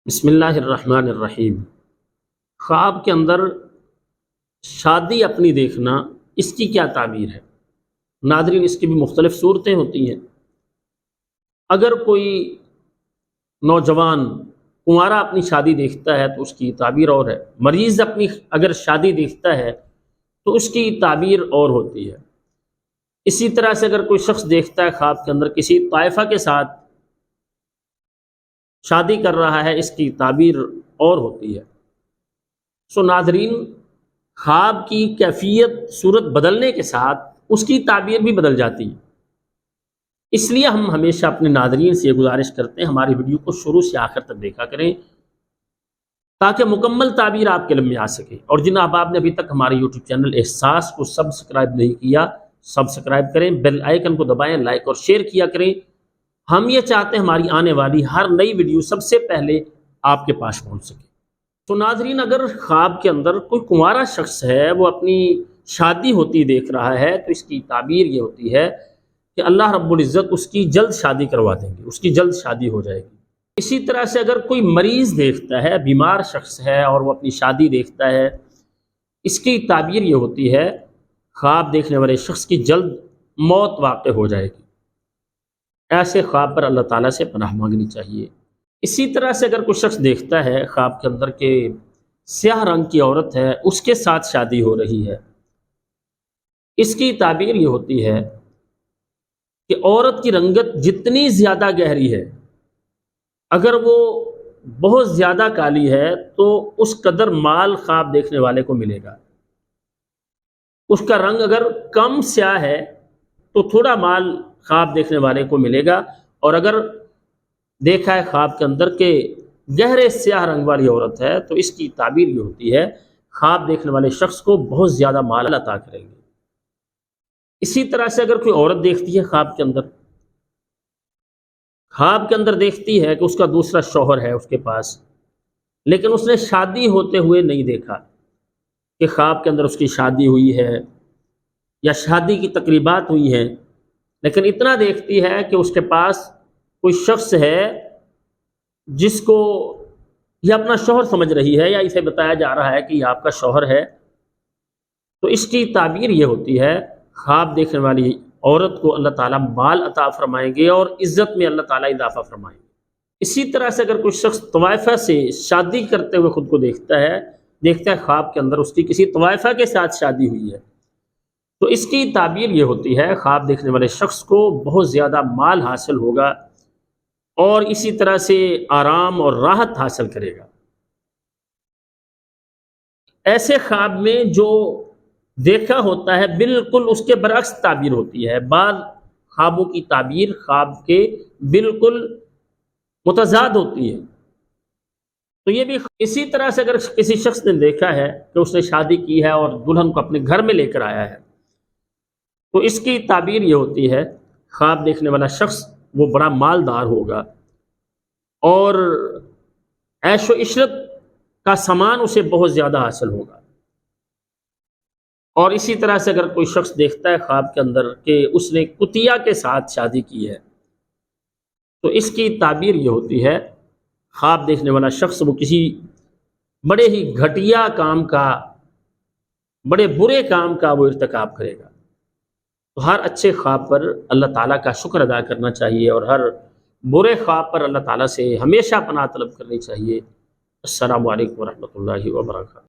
بسم اللہ الرحمن الرحیم۔ خواب کے اندر شادی اپنی دیکھنا، اس کی کیا تعبیر ہے؟ ناظرین، اس کی بھی مختلف صورتیں ہوتی ہیں۔ اگر کوئی نوجوان کنوارا اپنی شادی دیکھتا ہے تو اس کی تعبیر اور ہے، مریض اپنی اگر شادی دیکھتا ہے تو اس کی تعبیر اور ہوتی ہے۔ اسی طرح سے اگر کوئی شخص دیکھتا ہے خواب کے اندر کسی طائفہ کے ساتھ شادی کر رہا ہے، اس کی تعبیر اور ہوتی ہے۔ ناظرین، خواب کی کیفیت صورت بدلنے کے ساتھ اس کی تعبیر بھی بدل جاتی ہے۔ اس لیے ہم ہمیشہ اپنے ناظرین سے یہ گزارش کرتے ہیں ہماری ویڈیو کو شروع سے آخر تک دیکھا کریں تاکہ مکمل تعبیر آپ کے علم میں آ سکے۔ اور جن احباب نے ابھی تک ہمارے یوٹیوب چینل احساس کو سبسکرائب نہیں کیا، سبسکرائب کریں، بیل آئیکن کو دبائیں، لائک اور شیئر کیا کریں۔ ہم یہ چاہتے ہیں ہماری آنے والی ہر نئی ویڈیو سب سے پہلے آپ کے پاس پہنچ سکے۔ تو ناظرین، اگر خواب کے اندر کوئی کنوارا شخص ہے، وہ اپنی شادی ہوتی دیکھ رہا ہے تو اس کی تعبیر یہ ہوتی ہے کہ اللہ رب العزت اس کی جلد شادی کروا دیں گے، اس کی جلد شادی ہو جائے گی۔ اسی طرح سے اگر کوئی مریض دیکھتا ہے، بیمار شخص ہے اور وہ اپنی شادی دیکھتا ہے، اس کی تعبیر یہ ہوتی ہے خواب دیکھنے والے شخص کی جلد موت واقع ہو جائے گی۔ ایسے خواب پر اللہ تعالیٰ سے پناہ مانگنی چاہیے۔ اسی طرح سے اگر کوئی شخص دیکھتا ہے خواب کے اندر کہ سیاہ رنگ کی عورت ہے، اس کے ساتھ شادی ہو رہی ہے، اس کی تعبیر یہ ہوتی ہے کہ عورت کی رنگت جتنی زیادہ گہری ہے، اگر وہ بہت زیادہ کالی ہے تو اس قدر مال خواب دیکھنے والے کو ملے گا۔ اس کا رنگ اگر کم سیاہ ہے تو تھوڑا مال خواب دیکھنے والے کو ملے گا، اور اگر دیکھا ہے خواب کے اندر کہ گہرے سیاہ رنگ والی عورت ہے تو اس کی تعبیر یہ ہوتی ہے خواب دیکھنے والے شخص کو بہت زیادہ مال عطا کریں گے۔ اسی طرح سے اگر کوئی عورت دیکھتی ہے خواب کے اندر دیکھتی ہے کہ اس کا دوسرا شوہر ہے اس کے پاس، لیکن اس نے شادی ہوتے ہوئے نہیں دیکھا کہ خواب کے اندر اس کی شادی ہوئی ہے یا شادی کی تقریبات ہوئی ہیں، لیکن اتنا دیکھتی ہے کہ اس کے پاس کوئی شخص ہے جس کو یہ اپنا شوہر سمجھ رہی ہے یا اسے بتایا جا رہا ہے کہ یہ آپ کا شوہر ہے، تو اس کی تعبیر یہ ہوتی ہے خواب دیکھنے والی عورت کو اللہ تعالیٰ مال عطا فرمائیں گے اور عزت میں اللہ تعالیٰ اضافہ فرمائیں گے۔ اسی طرح سے اگر کوئی شخص طوائفہ سے شادی کرتے ہوئے خود کو دیکھتا ہے خواب کے اندر اس کی کسی طوائفہ کے ساتھ شادی ہوئی ہے، تو اس کی تعبیر یہ ہوتی ہے خواب دیکھنے والے شخص کو بہت زیادہ مال حاصل ہوگا اور اسی طرح سے آرام اور راحت حاصل کرے گا۔ ایسے خواب میں جو دیکھا ہوتا ہے بالکل اس کے برعکس تعبیر ہوتی ہے۔ بعض خوابوں کی تعبیر خواب کے بالکل متضاد ہوتی ہے۔ تو یہ بھی اسی طرح سے اگر کسی شخص نے دیکھا ہے کہ اس نے شادی کی ہے اور دلہن کو اپنے گھر میں لے کر آیا ہے، تو اس کی تعبیر یہ ہوتی ہے خواب دیکھنے والا شخص وہ بڑا مالدار ہوگا اور عیش و عشرت کا سامان اسے بہت زیادہ حاصل ہوگا۔ اور اسی طرح سے اگر کوئی شخص دیکھتا ہے خواب کے اندر کہ اس نے کتیا کے ساتھ شادی کی ہے، تو اس کی تعبیر یہ ہوتی ہے خواب دیکھنے والا شخص وہ کسی بڑے ہی گھٹیا کام کا، بڑے برے کام کا وہ ارتکاب کرے گا۔ تو ہر اچھے خواب پر اللہ تعالیٰ کا شکر ادا کرنا چاہیے اور ہر برے خواب پر اللہ تعالیٰ سے ہمیشہ پناہ طلب کرنی چاہیے۔ السلام علیکم ورحمۃ اللہ وبرکاتہ۔